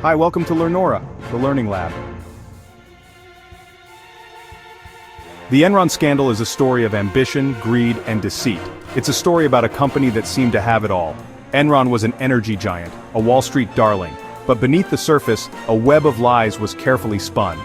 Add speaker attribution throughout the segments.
Speaker 1: Hi, welcome to Learnora, the Learning Lab. The Enron scandal is a story of ambition, greed, and deceit. It's a story about a company that seemed to have it all. Enron was an energy giant, a Wall Street darling, but beneath the surface, a web of lies was carefully spun.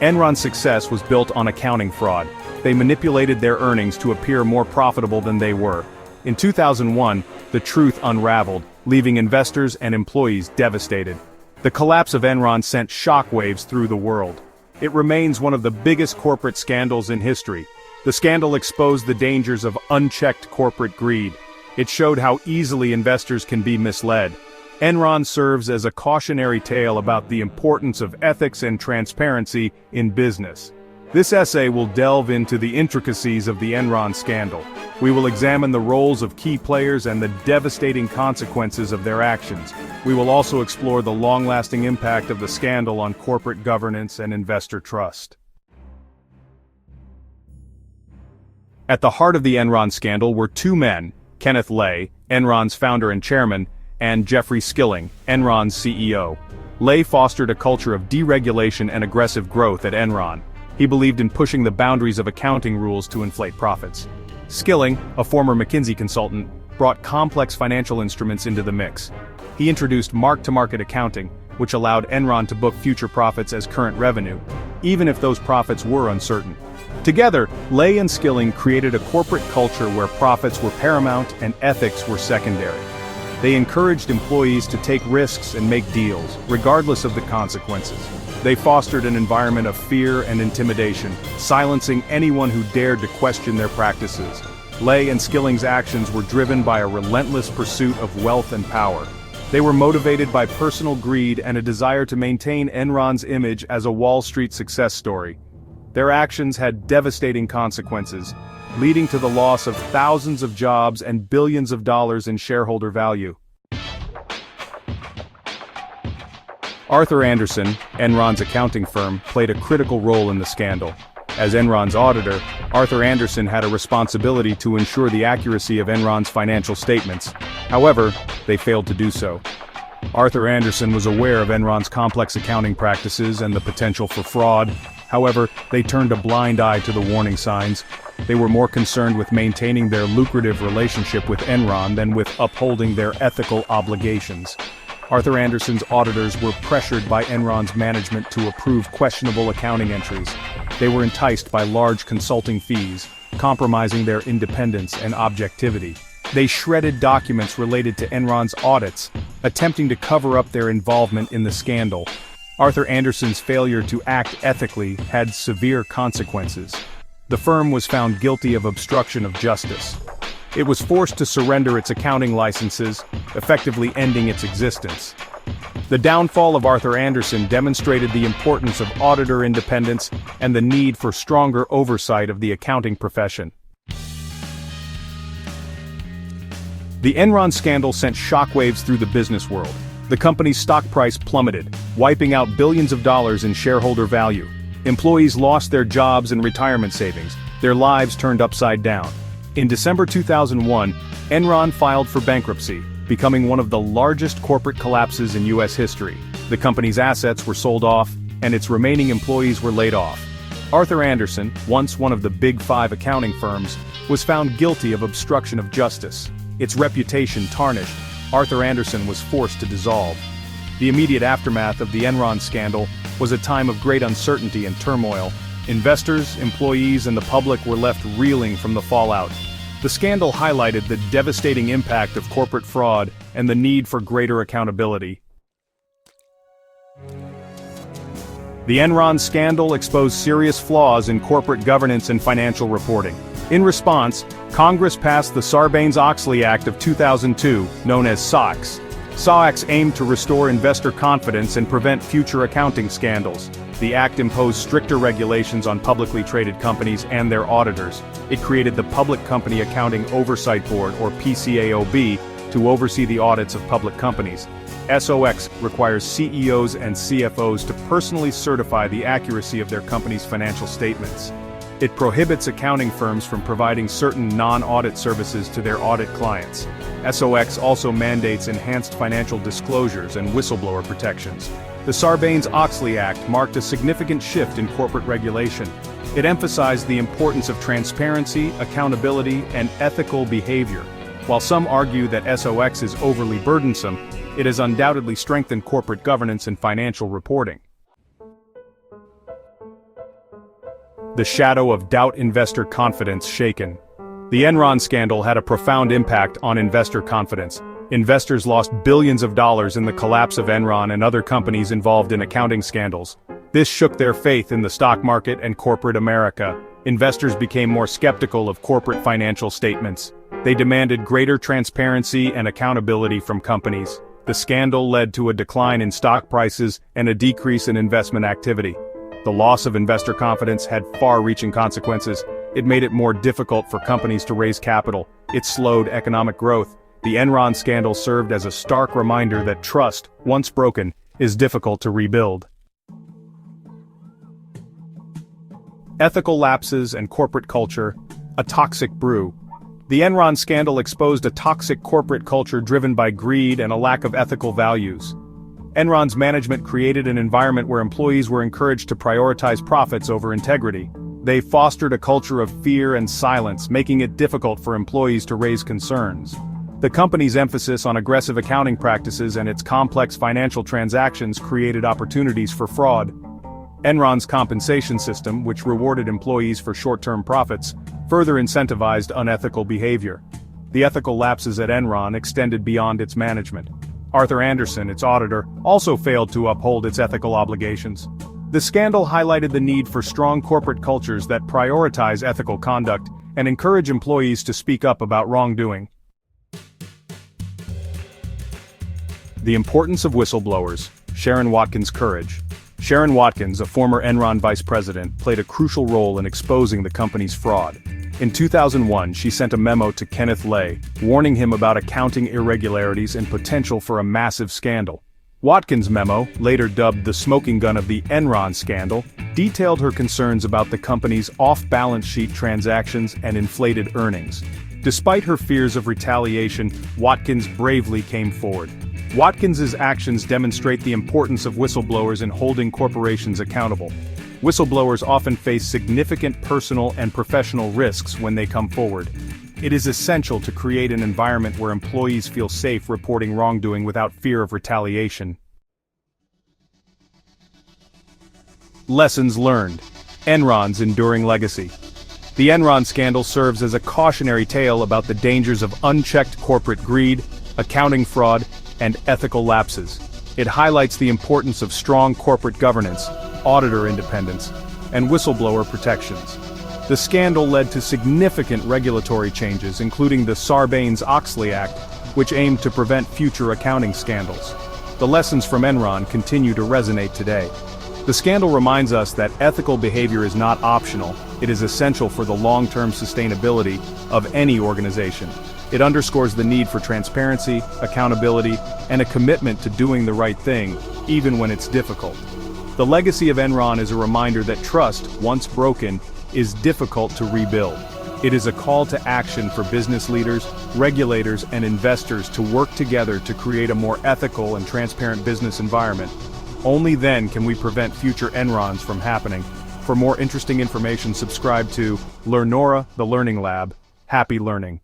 Speaker 1: Enron's success was built on accounting fraud. They manipulated their earnings to appear more profitable than they were. In 2001, the truth unraveled, leaving investors and employees devastated. The collapse of Enron sent shockwaves through the world. It remains one of the biggest corporate scandals in history. The scandal exposed the dangers of unchecked corporate greed. It showed how easily investors can be misled. Enron serves as a cautionary tale about the importance of ethics and transparency in business. This essay will delve into the intricacies of the Enron scandal. We will examine the roles of key players and the devastating consequences of their actions. We will also explore the long-lasting impact of the scandal on corporate governance and investor trust. At the heart of the Enron scandal were two men, Kenneth, Enron's founder and chairman, and Jeffrey Skilling, Enron's CEO. Lay fostered a culture of deregulation and aggressive growth at Enron. He believed in pushing the boundaries of accounting rules to inflate profits. Skilling, a former McKinsey consultant, brought complex financial instruments into the mix. He introduced mark-to-market accounting, which allowed Enron to book future profits as current revenue, even if those profits were uncertain. Together, Lay and Skilling created a corporate culture where profits were paramount and ethics were secondary. They encouraged employees to take risks and make deals, regardless of the consequences. They fostered an environment of fear and intimidation, silencing anyone who dared to question their practices. Lay and Skilling's actions were driven by a relentless pursuit of wealth and power. They were motivated by personal greed and a desire to maintain Enron's image as a Wall Street success story. Their actions had devastating consequences, leading to the loss of thousands of jobs and billions of dollars in shareholder value. Arthur Andersen, Enron's accounting firm, played a critical role in the scandal. As Enron's auditor, Arthur Andersen had a responsibility to ensure the accuracy of Enron's financial statements. However, they failed to do so. Arthur Andersen was aware of Enron's complex accounting practices and the potential for fraud. However, they turned a blind eye to the warning signs. They were more concerned with maintaining their lucrative relationship with Enron than with upholding their ethical obligations. Arthur Andersen's auditors were pressured by Enron's management to approve questionable accounting entries. They were enticed by large consulting fees, compromising their independence and objectivity. They shredded documents related to Enron's audits, attempting to cover up their involvement in the scandal. Arthur Andersen's failure to act ethically had severe consequences. The firm was found guilty of obstruction of justice. It was forced to surrender its accounting licenses, effectively ending its existence. The downfall of Arthur Andersen demonstrated the importance of auditor independence and the need for stronger oversight of the accounting profession. The Enron scandal sent shockwaves through the business world. The company's stock price plummeted, wiping out billions of dollars in shareholder value. Employees lost their jobs and retirement savings. Their lives turned upside down. In December 2001, Enron filed for bankruptcy, becoming one of the largest corporate collapses in U.S. history. The company's assets were sold off, and its remaining employees were laid off. Arthur Andersen, once one of the Big Five accounting firms, was found guilty of obstruction of justice. Its reputation tarnished. Arthur Andersen was forced to dissolve. The immediate aftermath of the Enron scandal was a time of great uncertainty and turmoil. Investors, employees, and the public were left reeling from the fallout. The scandal highlighted the devastating impact of corporate fraud and the need for greater accountability. The Enron scandal exposed serious flaws in corporate governance and financial reporting. In response, Congress passed the Sarbanes-Oxley Act of 2002, known as SOX. SOX aimed to restore investor confidence and prevent future accounting scandals. The act imposed stricter regulations on publicly traded companies and their auditors. It created the Public Company Accounting Oversight Board, or PCAOB, to oversee the audits of public companies. SOX requires CEOs and CFOs to personally certify the accuracy of their company's financial statements. It prohibits accounting firms from providing certain non-audit services to their audit clients. SOX also mandates enhanced financial disclosures and whistleblower protections. The Sarbanes-Oxley Act marked a significant shift in corporate regulation. It emphasized the importance of transparency, accountability, and ethical behavior. While some argue that SOX is overly burdensome, it has undoubtedly strengthened corporate governance and financial reporting. The shadow of doubt, investor confidence shaken. The Enron scandal had a profound impact on investor confidence. Investors lost billions of dollars in the collapse of Enron and other companies involved in accounting scandals. This shook their faith in the stock market and corporate America. Investors became more skeptical of corporate financial statements. They demanded greater transparency and accountability from companies. The scandal led to a decline in stock prices and a decrease in investment activity. The loss of investor confidence had far-reaching consequences. It made it more difficult for companies to raise capital. It slowed economic growth. The Enron scandal served as a stark reminder that trust, once broken, is difficult to rebuild. Ethical lapses and corporate culture, a toxic brew. The Enron scandal exposed a toxic corporate culture driven by greed and a lack of ethical values. Enron's management created an environment where employees were encouraged to prioritize profits over integrity. They fostered a culture of fear and silence, making it difficult for employees to raise concerns. The company's emphasis on aggressive accounting practices and its complex financial transactions created opportunities for fraud. Enron's compensation system, which rewarded employees for short-term profits, further incentivized unethical behavior. The ethical lapses at Enron extended beyond its management. Arthur Andersen, its auditor, also failed to uphold its ethical obligations. The scandal highlighted the need for strong corporate cultures that prioritize ethical conduct and encourage employees to speak up about wrongdoing. The importance of whistleblowers. Sharon Watkins' courage. Sharon Watkins, a former Enron vice president, played a crucial role in exposing the company's fraud. In 2001, she sent a memo to Kenneth, warning him about accounting irregularities and potential for a massive scandal. Watkins' memo, later dubbed the smoking gun of the Enron scandal, detailed her concerns about the company's off-balance sheet transactions and inflated earnings. Despite her fears of retaliation, Watkins bravely came forward. Watkins' actions demonstrate the importance of whistleblowers in holding corporations accountable. Whistleblowers often face significant personal and professional risks when they come forward. It is essential to create an environment where employees feel safe reporting wrongdoing without fear of retaliation. Lessons learned. Enron's enduring legacy. The Enron scandal serves as a cautionary tale about the dangers of unchecked corporate greed, accounting fraud, and ethical lapses. It highlights the importance of strong corporate governance, auditor independence, and whistleblower protections. The scandal led to significant regulatory changes, including the Sarbanes-Oxley Act, which aimed to prevent future accounting scandals. The lessons from Enron continue to resonate today. The scandal reminds us that ethical behavior is not optional, it is essential for the long-term sustainability of any organization. It underscores the need for transparency, accountability, and a commitment to doing the right thing, even when it's difficult. The legacy of Enron is a reminder that trust, once broken, is difficult to rebuild. It is a call to action for business leaders, regulators, and investors to work together to create a more ethical and transparent business environment. Only then can we prevent future Enrons from happening. For more interesting information, subscribe to Learnora, the Learning Lab. Happy learning.